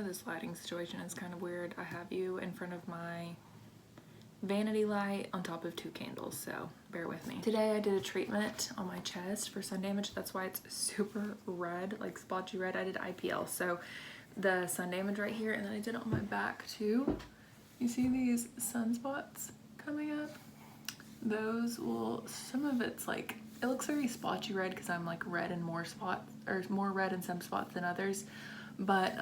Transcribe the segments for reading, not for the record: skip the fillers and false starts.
know this lighting situation is kind of weird. I have you in front of my vanity light on top of 2 candles, so bear with me. Today I did a treatment on my chest for sun damage. That's why it's super red, like splotchy red. I did IPL, so the sun damage right here, and then I did it on my back too. You see these sunspots coming up? Those will, some of it's like, it looks very splotchy red because I'm like red in more spots, or more red in some spots than others, but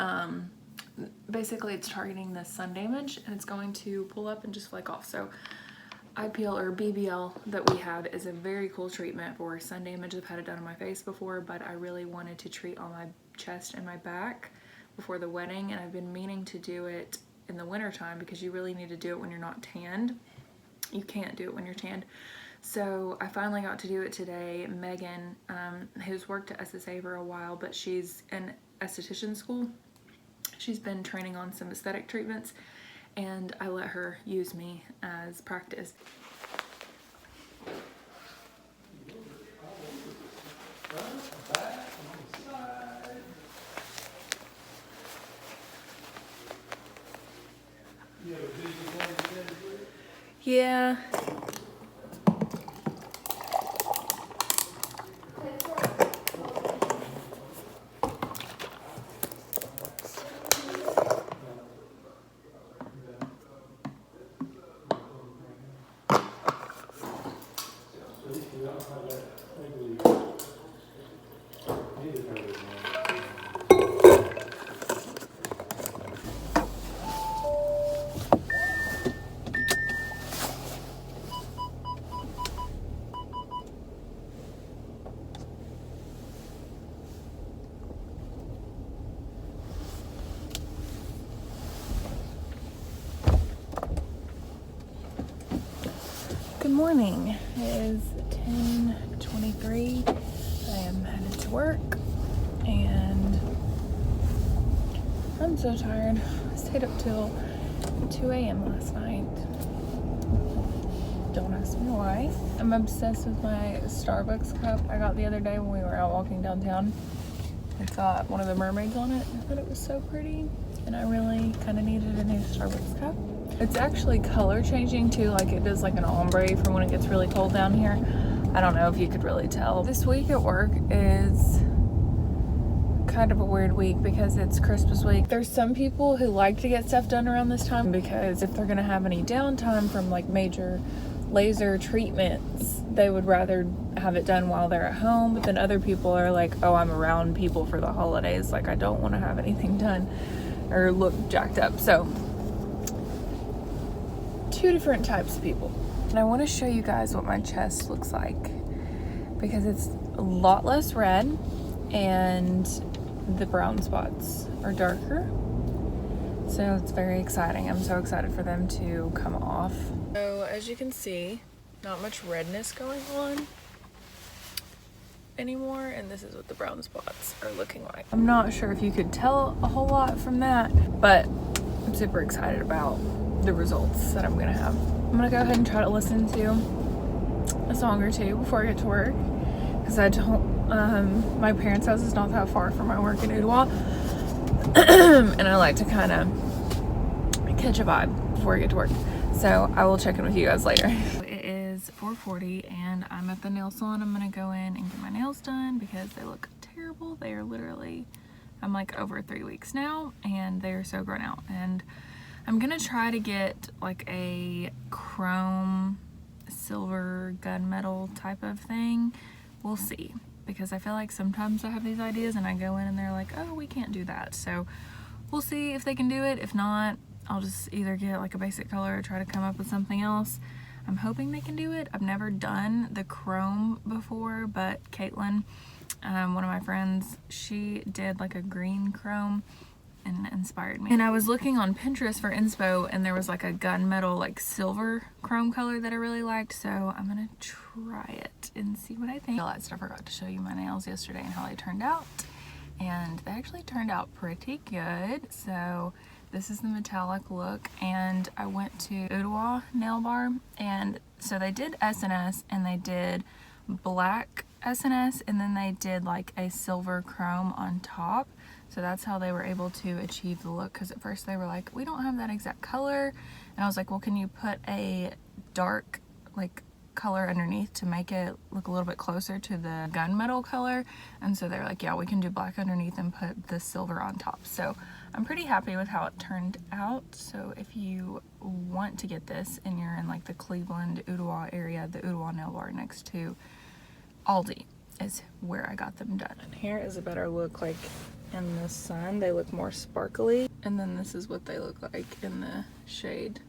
basically it's targeting the sun damage and it's going to pull up and just flake off. So IPL or BBL that we have is a very cool treatment for sun damage. I've had it done on my face before, but I really wanted to treat on my chest and my back before the wedding, and I've been meaning to do it in the winter time because you really need to do it when you're not tanned. You can't do it when you're tanned. So I finally got to do it today. Megan, who's worked at SSA for a while, but she's in esthetician school. She's been training on some aesthetic treatments, and I let her use me as practice. Yeah. Good morning. It is 10:23. I am headed to work and I'm so tired. I stayed up till 2 a.m. last night. Don't ask me why. I'm obsessed with my Starbucks cup I got the other day when we were out walking downtown. It's got one of the mermaids on it. I thought it was so pretty, and I really kind of needed a new Starbucks cup. It's actually color changing too, like it does like an ombre for when it gets really cold down here. I don't know if you could really tell. This week at work is kind of a weird week because it's Christmas week. There's some people who like to get stuff done around this time because if they're gonna have any downtime from like major laser treatments, they would rather have it done while they're at home. But then other people are like, oh, I'm around people for the holidays, like I don't want to have anything done or look jacked up. So 2 different types of people. And I want to show you guys what my chest looks like because it's a lot less red and the brown spots are darker. So it's very exciting. I'm so excited for them to come off. So as you can see, not much redness going on anymore, and this is what the brown spots are looking like. I'm not sure if you could tell a whole lot from that, but I'm super excited about the results that I'm gonna have. I'm gonna go ahead and try to listen to a song or 2 before I get to work because I don't, my parents' house is not that far from my work in Ottawa, and I like to kind of catch a vibe before I get to work. So I will check in with you guys later. It is 4:40 and I'm at the nail salon. I'm gonna go in and get my nails done because they look terrible. They are literally, I'm like over 3 weeks now and they are so grown out. And I'm gonna try to get like a chrome silver gunmetal type of thing. We'll see, because I feel like sometimes I have these ideas and I go in and they're like, oh, we can't do that. So we'll see if they can do it. If not, I'll just either get like a basic color or try to come up with something else. I'm hoping they can do it. I've never done the chrome before, but Caitlin, one of my friends, she did like a green chrome and inspired me. And I was looking on Pinterest for inspo and there was like a gunmetal like silver chrome color that I really liked, so I'm gonna try it and see what I think. All that stuff, I forgot to show you my nails yesterday and how they turned out, and they actually turned out pretty good. So this is the metallic look, and I went to Ottawa Nail Bar, and so they did SNS and they did black SNS and then they did like a silver chrome on top. So that's how they were able to achieve the look, because at first they were like, we don't have that exact color. And I was like, well, can you put a dark like color underneath to make it look a little bit closer to the gunmetal color? And so they were like, yeah, we can do black underneath and put the silver on top. So I'm pretty happy with how it turned out. So if you want to get this and you're in like the Cleveland, Ottawa area, the Ottawa nail bar next to Aldi is where I got them done. And here is a better look like in the sun. They look more sparkly. And then this is what they look like in the shade.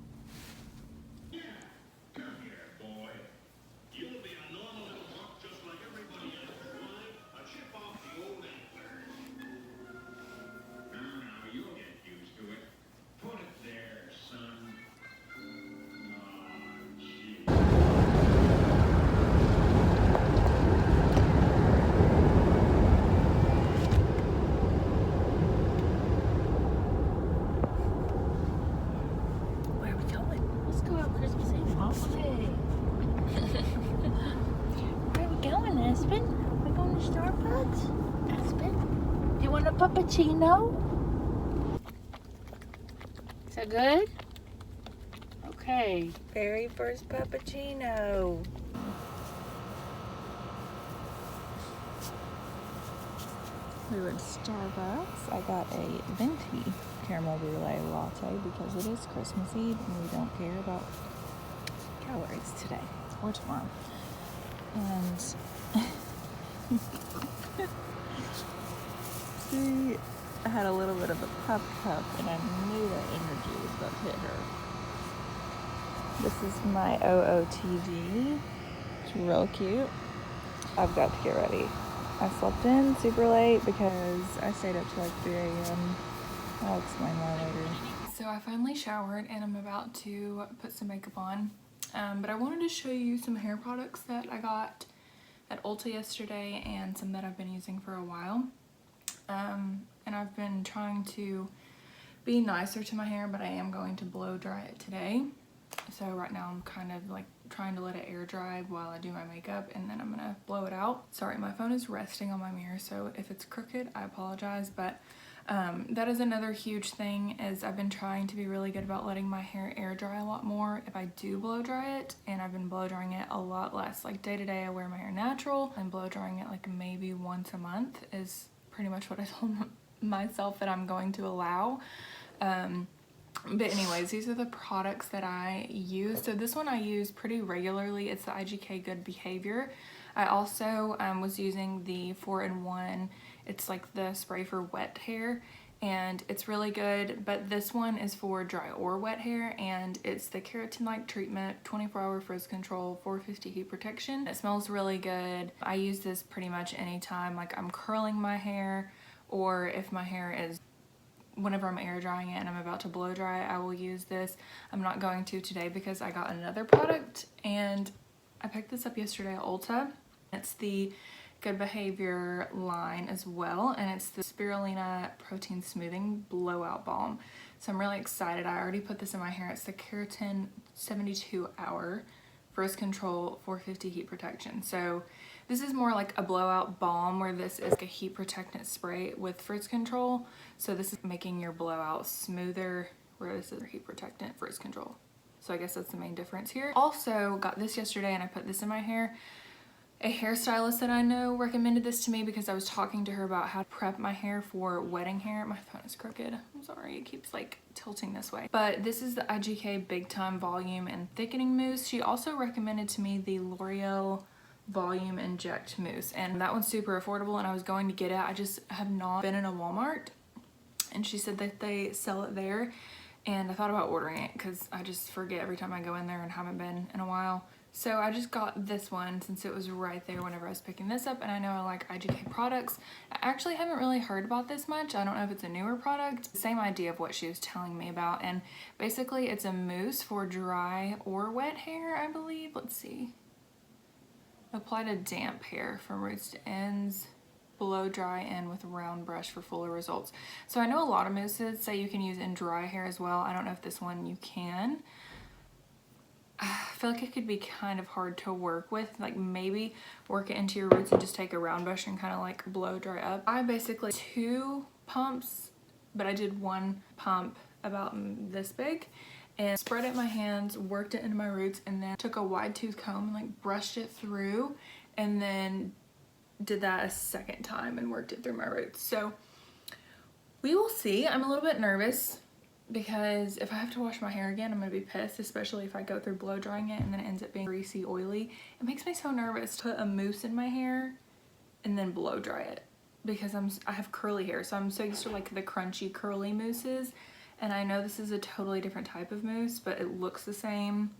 Puppuccino? Is that good? Okay. Very first puppuccino. We were at Starbucks. I got a venti caramel brulee latte because it is Christmas Eve and we don't care about calories today or tomorrow. And she had a little bit of a pup cup and I knew that energy was about to hit her. This is my OOTD. It's real cute. I've got to get ready. I slept in super late because I stayed up till like 3 a.m. I'll explain why later. So I finally showered and I'm about to put some makeup on. But I wanted to show you some hair products that I got at Ulta yesterday and some that I've been using for a while. And I've been trying to be nicer to my hair, but I am going to blow dry it today. So right now I'm kind of like trying to let it air dry while I do my makeup and then I'm gonna blow it out. Sorry, my phone is resting on my mirror, so if it's crooked, I apologize, but that is another huge thing is I've been trying to be really good about letting my hair air dry a lot more if I do blow dry it, and I've been blow drying it a lot less. Like day to day I wear my hair natural and blow drying it like maybe once a month is pretty much what I told myself that I'm going to allow. But anyways, these are the products that I use. So this one I use pretty regularly. It's the IGK Good Behavior. I also was using the 4-in-1. It's like the spray for wet hair and it's really good, but this one is for dry or wet hair and it's the keratin-like treatment, 24-hour frizz control, 450 heat protection. It smells really good. I use this pretty much anytime like I'm curling my hair, or if my hair is, whenever I'm air drying it and I'm about to blow dry, I will use this. I'm not going to today because I got another product and I picked this up yesterday at Ulta. It's the Good Behavior line as well, and it's the Spirulina Protein Smoothing Blowout Balm. So I'm really excited. I already put this in my hair. It's the Keratin 72-hour frizz control, 450 heat protection. So this is more like a blowout balm, where this is a heat protectant spray with frizz control. So this is making your blowout smoother, where this is heat protectant frizz control. So I guess that's the main difference here. Also got this yesterday and I put this in my hair. A hairstylist that I know recommended this to me because I was talking to her about how to prep my hair for wedding hair. My phone is crooked. I'm sorry, it keeps like tilting this way. But this is the IGK Big Time Volume and Thickening Mousse. She also recommended to me the L'Oreal Volume Inject Mousse, and that one's super affordable and I was going to get it. I just have not been in a Walmart, and she said that they sell it there, and I thought about ordering it because I just forget every time I go in there and haven't been in a while. So I just got this one since it was right there whenever I was picking this up, and I know I like IGK products. I actually haven't really heard about this much. I don't know if it's a newer product. Same idea of what she was telling me about, and basically it's a mousse for dry or wet hair, I believe. Let's see. Apply to damp hair from roots to ends. Blow dry in with a round brush for fuller results. So I know a lot of mousses say you can use in dry hair as well. I don't know if this one you can. I feel like it could be kind of hard to work with, like maybe work it into your roots and just take a round brush and kind of like blow dry up. I basically 2 pumps, but I did one pump about this big and spread it in my hands, worked it into my roots, and then took a wide tooth comb and like brushed it through, and then did that a second time and worked it through my roots. So we will see. I'm a little bit nervous because if I have to wash my hair again, I'm gonna be pissed, especially if I go through blow drying it and then it ends up being greasy, oily. It makes me so nervous to put a mousse in my hair and then blow dry it because I have curly hair, so I'm so used to like the crunchy curly mousses, and I know this is a totally different type of mousse, but it looks the same.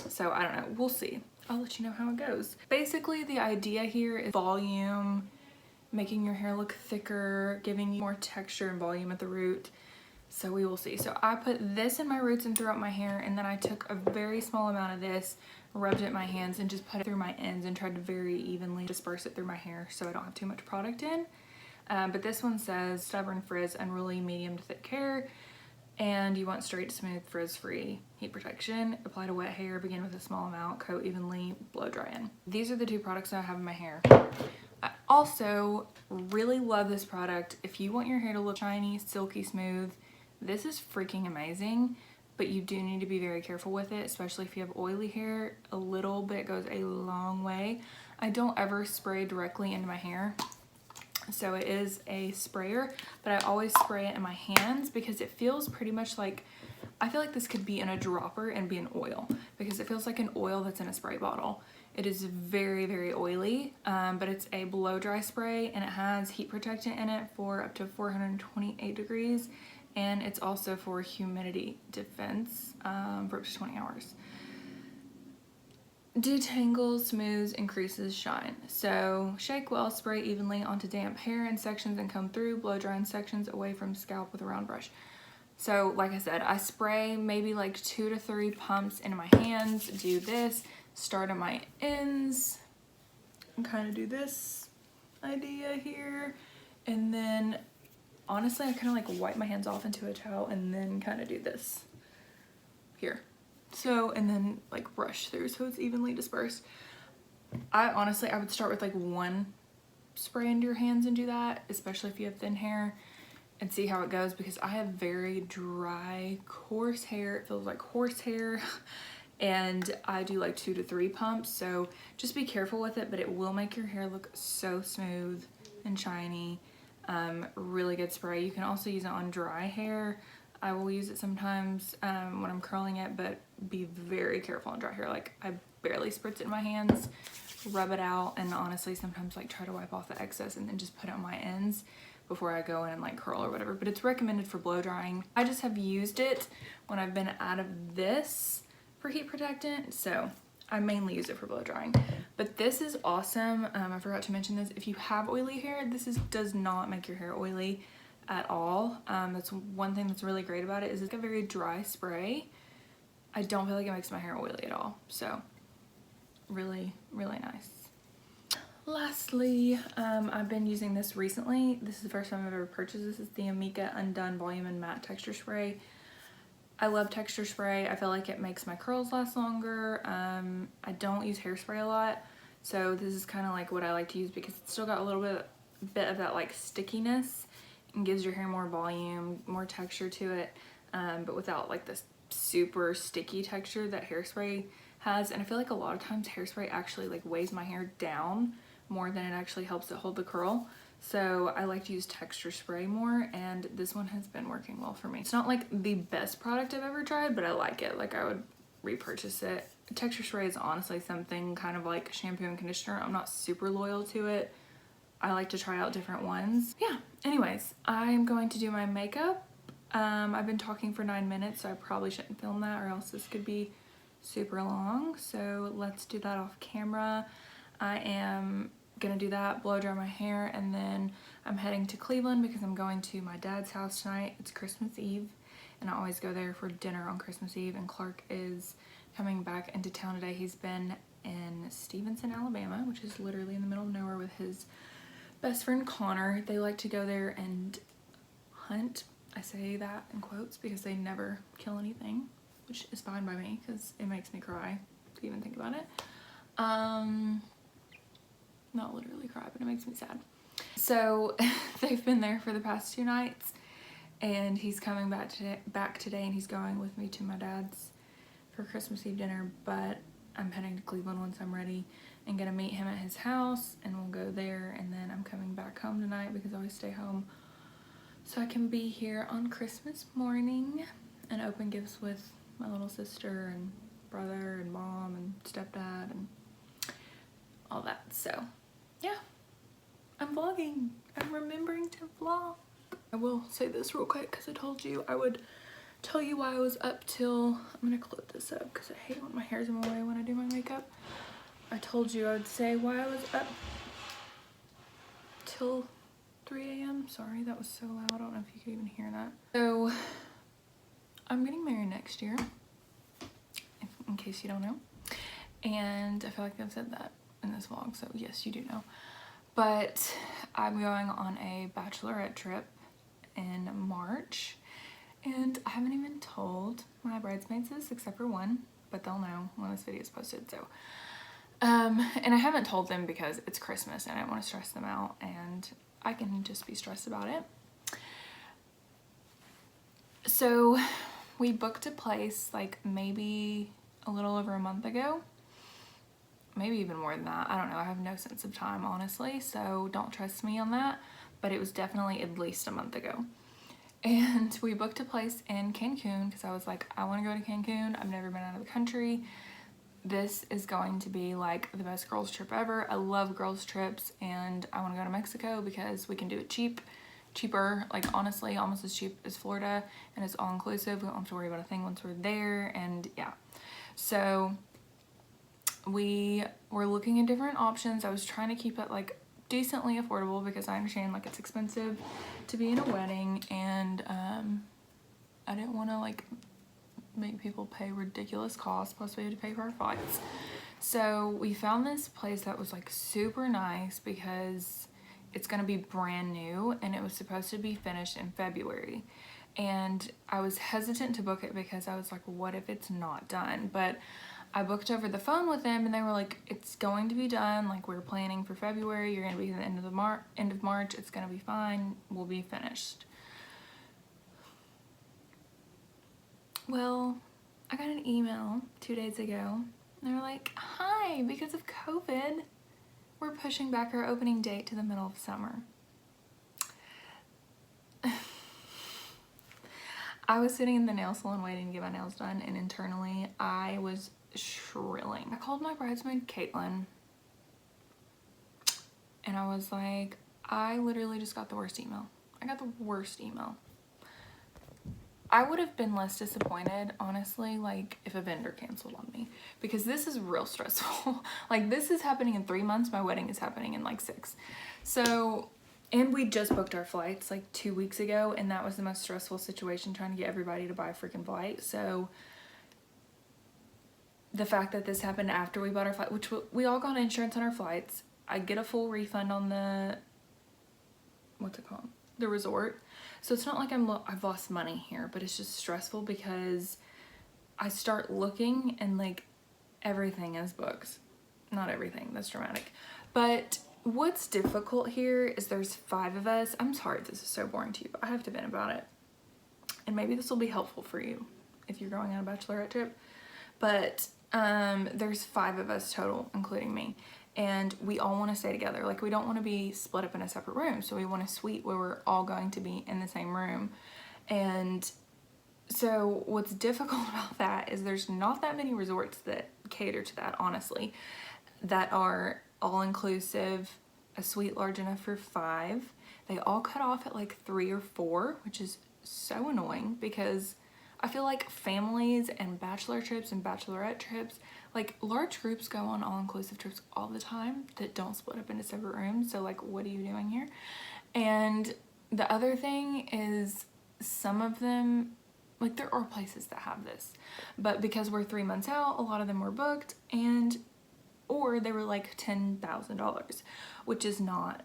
So I don't know, we'll see. I'll let you know how it goes. Basically, the idea here is volume, making your hair look thicker, giving you more texture and volume at the root. So we will see. So I put this in my roots and throughout my hair, and then I took a very small amount of this, rubbed it in my hands, and just put it through my ends and tried to very evenly disperse it through my hair so I don't have too much product in. But this one says stubborn frizz, unruly, medium to thick hair, and you want straight, smooth, frizz-free heat protection. Apply to wet hair, begin with a small amount, coat evenly, blow dry in. These are the two products that I have in my hair. I also really love this product. If you want your hair to look shiny, silky smooth, this is freaking amazing, but you do need to be very careful with it, especially if you have oily hair. A little bit goes a long way. I don't ever spray directly into my hair, so it is a sprayer, but I always spray it in my hands because it feels pretty much like, I feel like this could be in a dropper and be an oil because it feels like an oil that's in a spray bottle. It is very, very oily, but it's a blow dry spray, and it has heat protectant in it for up to 428 degrees. And it's also for humidity defense for up to 20 hours. Detangles, smooths, increases shine. So shake well, spray evenly onto damp hair in sections and comb through, blow dry in sections away from scalp with a round brush. So like I said, I spray maybe like 2 to 3 pumps into my hands, do this, start at my ends, and kind of do this idea here, and then honestly, I kind of like wipe my hands off into a towel and then kind of do this here. So, and then like brush through so it's evenly dispersed. I would start with like one spray into your hands and do that, especially if you have thin hair, and see how it goes because I have very dry, coarse hair. It feels like horsehair. And I do like 2 to 3 pumps, so just be careful with it, but it will make your hair look so smooth and shiny. Really good spray. You can also use it on dry hair. I will use it sometimes when I'm curling it, but be very careful on dry hair. Like I barely spritz it in my hands, rub it out, and honestly sometimes like try to wipe off the excess and then just put it on my ends before I go in and like curl or whatever. But it's recommended for blow drying. I just have used it when I've been out of this for heat protectant, so I mainly use it for blow drying. But this is awesome. I forgot to mention this. If you have oily hair, does not make your hair oily at all. That's one thing that's really great about it, is it's a very dry spray. I don't feel like it makes my hair oily at all. So really, really nice. Lastly, I've been using this recently. This is the first time I've ever purchased this. It's the Amika Undone Volume and Matte Texture Spray. I love texture spray. I feel like it makes my curls last longer. I don't use hairspray a lot, so this is kind of like what I like to use because it's still got a little bit of that like stickiness and gives your hair more volume, more texture to it, but without like this super sticky texture that hairspray has. And I feel like a lot of times hairspray actually like weighs my hair down more than it actually helps it hold the curl. So I like to use texture spray more, and this one has been working well for me. It's not like the best product I've ever tried, but I like it. Like I would repurchase it. Texture spray is honestly something kind of like shampoo and conditioner. I'm not super loyal to it. I like to try out different ones. Yeah, anyways, I'm going to do my makeup. I've been talking for 9 minutes, so I probably shouldn't film that or else this could be super long. So let's do that off camera. I am gonna do that, blow dry my hair, and then I'm heading to Cleveland because I'm going to my dad's house tonight. It's Christmas Eve, and I always go there for dinner on Christmas Eve, and Clark is coming back into town today. He's been in Stevenson, Alabama, which is literally in the middle of nowhere, with his best friend Connor. They like to go there and hunt. I say that in quotes because they never kill anything, which is fine by me because it makes me cry to even think about it. Not literally cry, but it makes me sad. So they've been there for the past 2 nights, and he's coming back today, and he's going with me to my dad's for Christmas Eve dinner, but I'm heading to Cleveland once I'm ready and gonna meet him at his house, and we'll go there, and then I'm coming back home tonight because I always stay home so I can be here on Christmas morning and open gifts with my little sister and brother and mom and stepdad and all that. So yeah, I'm vlogging. I'm remembering to vlog. I will say this real quick because I told you I would tell you why I was up till, I'm gonna clip this up because I hate when my hair's in my way when I do my makeup. I told you I would say why I was up till 3 a.m. Sorry, that was so loud. I don't know if you could even hear that. So I'm getting married next year, in case you don't know. And I feel like I've said that in this vlog, so yes, you do know. But I'm going on a bachelorette trip in March, and I haven't even told my bridesmaids this except for one, but they'll know when this video is posted. So and I haven't told them because it's Christmas and I don't want to stress them out, and I can just be stressed about it. So we booked a place like maybe a little over a month ago, maybe even more than that. I don't know. I have no sense of time, honestly, so don't trust me on that, but it was definitely at least a month ago. And we booked a place in Cancun because I was like, I want to go to Cancun. I've never been out of the country. This is going to be like the best girls trip ever. I love girls trips, and I want to go to Mexico because we can do it cheaper, like honestly almost as cheap as Florida, and it's all inclusive. We don't have to worry about a thing once we're there. And yeah, so we were looking at different options. I was trying to keep it like decently affordable because I understand like it's expensive to be in a wedding, and I didn't want to like make people pay ridiculous costs, plus we had to pay for our flights. So we found this place that was like super nice because it's gonna be brand new, and it was supposed to be finished in February. And I was hesitant to book it because I was like, what if it's not done? But I booked over the phone with them, and they were like, it's going to be done. Like, we're planning for February. You're gonna be at the end of March. It's gonna be fine. We'll be finished. Well, I got an email 2 days ago. They were like, hi, because of COVID, we're pushing back our opening date to the middle of summer. I was sitting in the nail salon waiting to get my nails done, and internally I was shrilling. I called my bridesmaid Caitlin, and I was like, I literally just got the worst email. I got the worst email. I would have been less disappointed, honestly, like if a vendor canceled on me, because this is real stressful. Like, this is happening in 3 months. My wedding is happening in like 6. So, and we just booked our flights like 2 weeks ago, and that was the most stressful situation, trying to get everybody to buy a freaking flight. So the fact that this happened after we bought our flight, which we all got insurance on our flights. I get a full refund on the, what's it called? The resort. So it's not like I've lost money here, but it's just stressful because I start looking and like everything is booked. Not everything, that's dramatic. But what's difficult here is there's 5 of us. I'm sorry if this is so boring to you, but I have to vent about it. And maybe this will be helpful for you if you're going on a bachelorette trip. But there's 5 of us total, including me. And we all want to stay together. Like, we don't want to be split up in a separate room. So we want a suite where we're all going to be in the same room. And so what's difficult about that is there's not that many resorts that cater to that, honestly, that are all-inclusive, a suite large enough for 5. They all cut off at like 3 or 4, which is so annoying because I feel like families and bachelor trips and bachelorette trips, like large groups go on all-inclusive trips all the time that don't split up into separate rooms. So like, what are you doing here? And the other thing is some of them, like there are places that have this, but because we're 3 months out, a lot of them were booked, and or they were like $10,000, which is not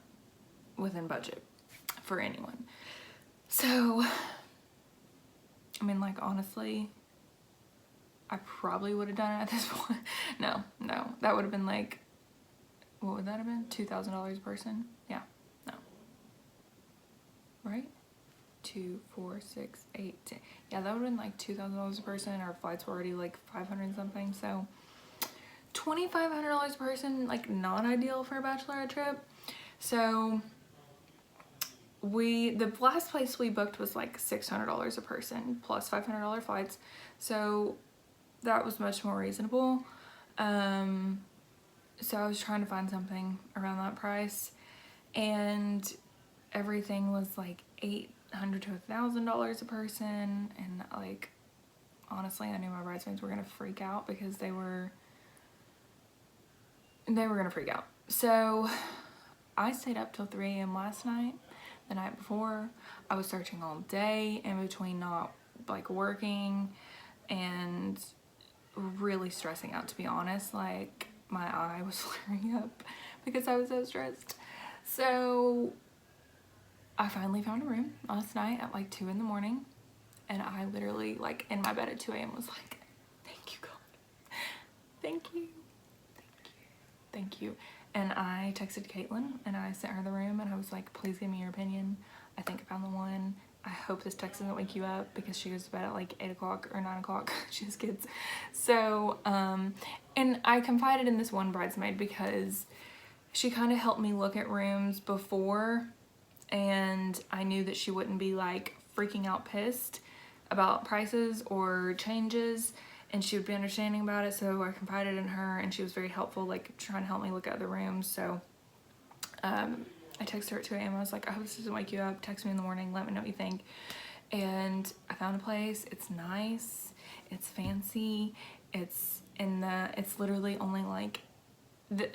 within budget for anyone. So, I mean, like, honestly, I probably would have done it at this point. No, that would have been like, what would that have been? $2,000 a person? Yeah, no, right? 2, 4, 6, 8, 10. Yeah, that would have been like $2,000 a person. Our flights were already like 500 and something. So $2,500 a person, like not ideal for a bachelorette trip. So the last place we booked was like $600 a person plus $500 flights. So that was much more reasonable. So I was trying to find something around that price, and everything was like $800 to $1,000 a person. And like, honestly, I knew my bridesmaids were gonna freak out because they were gonna freak out. So I stayed up till 3 a.m. last night. The night before, I was searching all day in between not like working and really stressing out, to be honest. Like, my eye was flaring up because I was so stressed. So I finally found a room last night at like 2 in the morning, and I literally, like, in my bed at 2 a.m. was like, thank you, God. Thank you. Thank you. And I texted Caitlin and I sent her the room and I was like, please give me your opinion. I think I found the one. I hope this text doesn't wake you up, because she goes to bed at like 8 o'clock or 9 o'clock. She has kids. So, and I confided in this one bridesmaid because she kind of helped me look at rooms before, and I knew that she wouldn't be like freaking out pissed about prices or changes, and she would be understanding about it. So I confided in her and she was very helpful, like trying to help me look at the rooms. So I texted her at 2 a.m. I was like, I hope this doesn't wake you up. Text me in the morning, let me know what you think. And I found a place. It's nice, it's fancy, it's literally only like,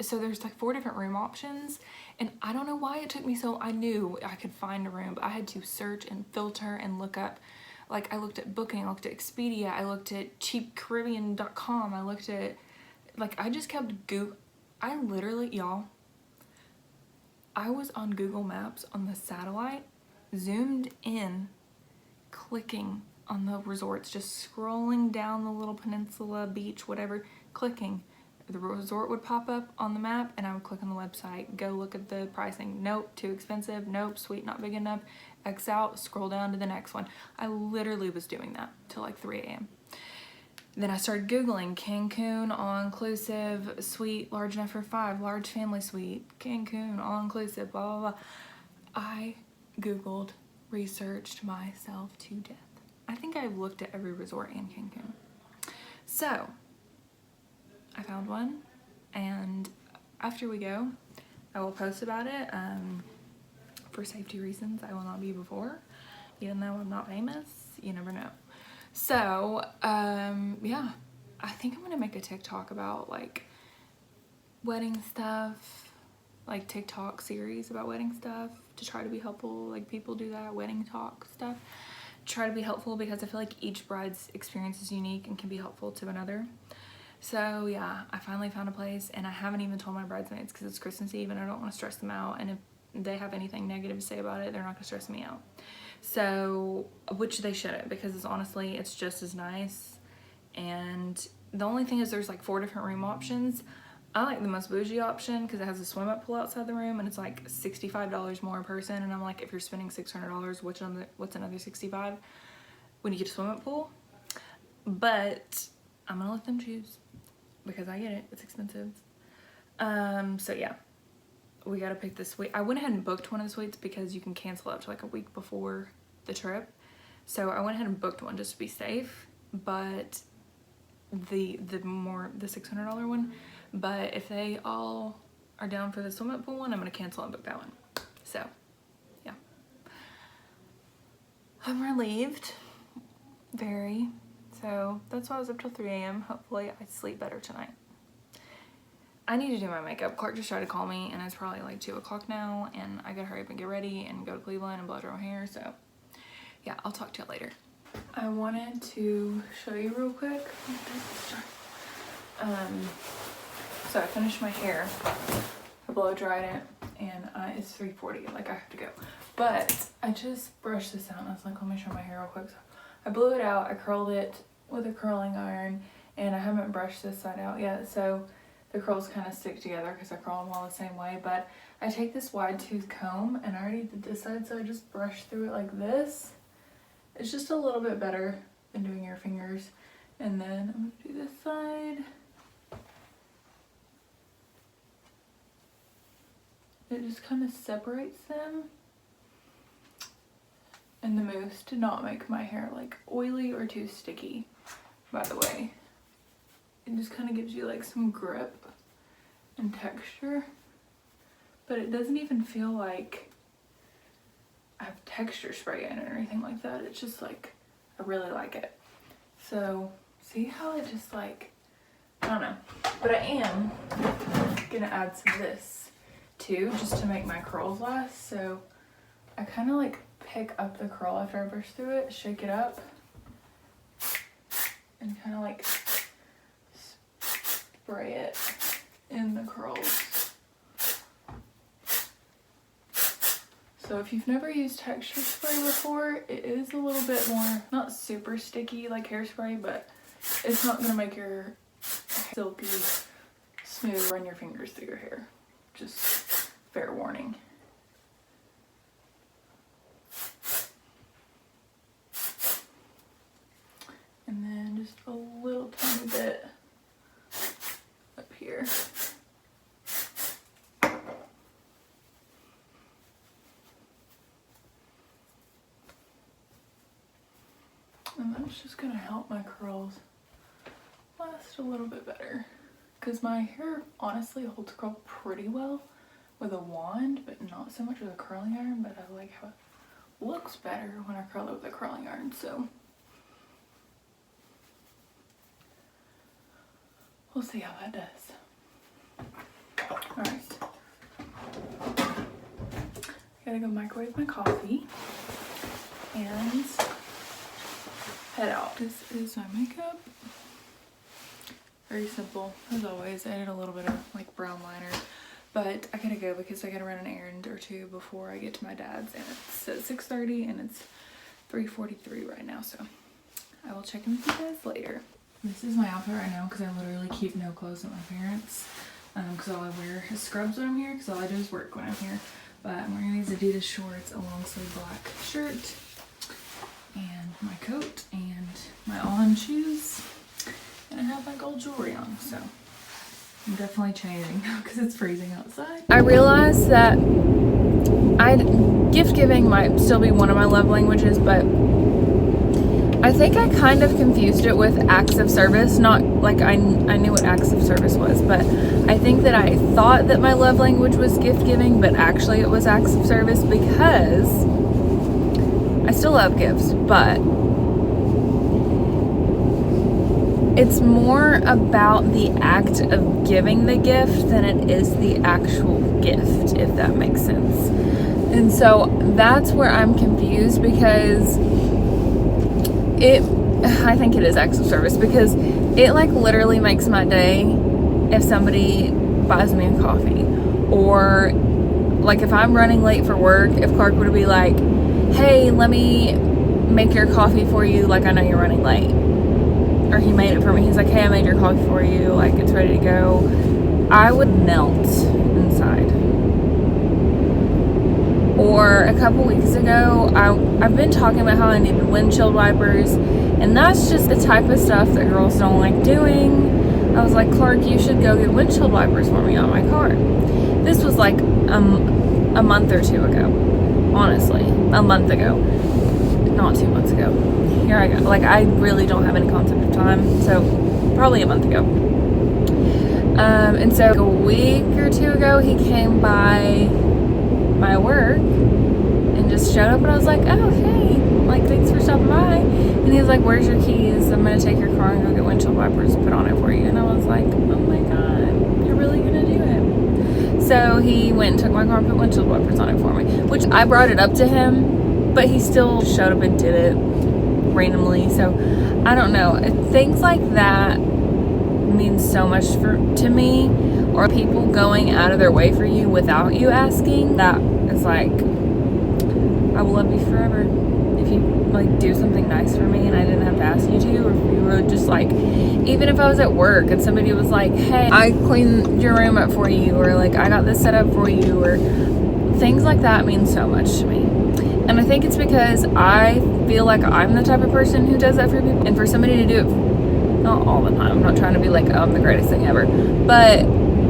so there's like 4 different room options, and I don't know why it took me so, I knew I could find a room, but I had to search and filter and look up. Like, I looked at Booking, I looked at Expedia, I looked at cheapcaribbean.com, I looked at, like, I just kept I literally, y'all, I was on Google Maps on the satellite, zoomed in, clicking on the resorts, just scrolling down the little peninsula, beach, whatever, clicking. The resort would pop up on the map and I would click on the website, go look at the pricing. Nope, too expensive. Nope, suite not big enough. X out, scroll down to the next one. I literally was doing that till like 3 a.m. Then I started Googling Cancun all-inclusive suite large enough for 5, large family suite, Cancun all-inclusive, blah, blah, blah. I Googled, researched myself to death. I think I've looked at every resort in Cancun. So I found one, and after we go, I will post about it. For safety reasons, I will not be before, even though I'm not famous. You never know. So, yeah, I think I'm gonna make a TikTok about like wedding stuff, like TikTok series about wedding stuff, to try to be helpful. Like, people do that, wedding talk stuff. Try to be helpful because I feel like each bride's experience is unique and can be helpful to another. So yeah, I finally found a place, and I haven't even told my bridesmaids because it's Christmas Eve and I don't want to stress them out. And if they have anything negative to say about it, they're not gonna stress me out. So, which they shouldn't, because it's honestly, it's just as nice. And the only thing is there's like 4 different room options. I like the most bougie option because it has a swim up pool outside the room, and it's like $65 more a person. And I'm like, if you're spending $600, what's another $65 when you get a swim up pool? But I'm gonna let them choose because I get it, it's expensive. So yeah, we gotta pick the suite. I went ahead and booked one of the suites because you can cancel up to like a week before the trip. So I went ahead and booked one just to be safe, but the $600 one. But if they all are down for the swim up pool one, I'm gonna cancel and book that one. So yeah, I'm relieved, very. So that's why I was up till 3 a.m. Hopefully I sleep better tonight. I need to do my makeup. Clark just tried to call me, and it's probably like 2 o'clock now, and I gotta hurry up and get ready and go to Cleveland and blow dry my hair. So yeah, I'll talk to you later. I wanted to show you real quick. So I finished my hair. I blow dried it, and it's 3:40. Like, I have to go. But I just brushed this out, and I was like, let me show my hair real quick. So I blew it out. I curled it with a curling iron, and I haven't brushed this side out yet. So the curls kind of stick together because I curl them all the same way. But I take this wide tooth comb, and I already did this side, so I just brush through it like this. It's just a little bit better than doing your fingers. And then I'm gonna do this side. It just kind of separates them. And the mousse did not make my hair like oily or too sticky, by the way. It just kind of gives you like some grip and texture, but it doesn't even feel like I have texture spray in it or anything like that. It's just like, I really like it. So see how it just like, I don't know, but I am gonna add some of this too, just to make my curls last. So I kind of like pick up the curl after I brush through it, shake it up, and kind of like spray it in the curls. So if you've never used texture spray before, it is a little bit more, not super sticky like hairspray, but it's not gonna make your silky smooth run your fingers through your hair. Just fair warning. And then just a little tiny bit up here. And that's just gonna help my curls last a little bit better. Because my hair honestly holds curl pretty well with a wand, but not so much with a curling iron, but I like how it looks better when I curl it with a curling iron, so we'll see how that does. Alright. Gotta go microwave my coffee and head out. This is my makeup. Very simple, as always. I did a little bit of like brown liner, but I gotta go because I gotta run an errand or two before I get to my dad's, and it's at 6:30 and it's 3:43 right now, so I will check in with you guys later. This is my outfit right now because I literally keep no clothes at my parents', because all I wear is scrubs when I'm here, because all I do is work when I'm here. But I'm wearing these Adidas shorts, a long sleeve black shirt, and my coat, and my On shoes, and I have my gold jewelry on, so I'm definitely changing now because it's freezing outside. I realized that gift giving might still be one of my love languages, but I think I kind of confused it with acts of service. Not like I knew what acts of service was, but I think that I thought that my love language was gift giving, but actually it was acts of service, because I still love gifts, but it's more about the act of giving the gift than it is the actual gift, if that makes sense. And so that's where I'm confused, because I think it is acts of service, because it like literally makes my day if somebody buys me a coffee, or like if I'm running late for work, if Clark were to be like, hey, let me make your coffee for you, like I know you're running late, or he made it for me, he's like, hey, I made your coffee for you, like it's ready to go, I would melt inside. Or a couple weeks ago, I've been talking about how I needed windshield wipers, and that's just the type of stuff that girls don't like doing. I was like, Clark, you should go get windshield wipers for me on my car. This was like a month or two ago, honestly, a month ago, not 2 months ago. Here I go, like I really don't have any concept of time, so probably a month ago. And so a week or two ago, he came by my work and just showed up, and I was like, oh hey, like thanks for stopping by. And he was like, where's your keys? I'm gonna take your car and go get windshield wipers put on it for you. And I was like, oh my god, you're really gonna do it? So he went and took my car and put windshield wipers on it for me, which I brought it up to him, but he still showed up and did it randomly. So I don't know, things like that mean so much to me, or people going out of their way for you without you asking. That is like, I will love you forever if you like do something nice for me and I didn't have to ask you to, or if you were just like, even if I was at work and somebody was like, hey, I cleaned your room up for you, or like I got this set up for you, or things like that mean so much to me. And I think it's because I feel like I'm the type of person who does that for people, and for somebody to do it, not all the time, I'm not trying to be like, oh, I'm the greatest thing ever, but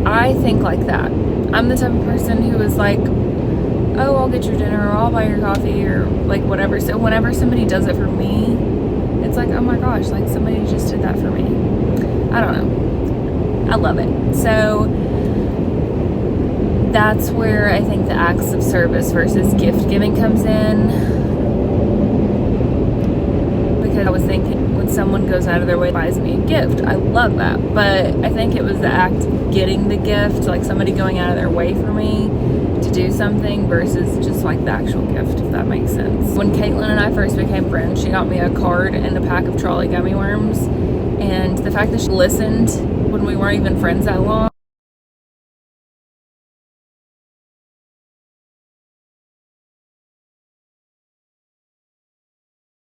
I think like that. I'm the type of person who is like, oh, I'll get your dinner, or I'll buy your coffee, or like whatever. So whenever somebody does it for me, it's like, oh my gosh, like somebody just did that for me. I don't know. I love it. So that's where I think the acts of service versus gift giving comes in. Because I was thinking, when someone goes out of their way and buys me a gift, I love that. But I think it was the act of getting the gift, like somebody going out of their way for me to do something, versus just like the actual gift, if that makes sense. When Caitlin and I first became friends, she got me a card and a pack of Trolley gummy worms, and the fact that she listened when we weren't even friends that long,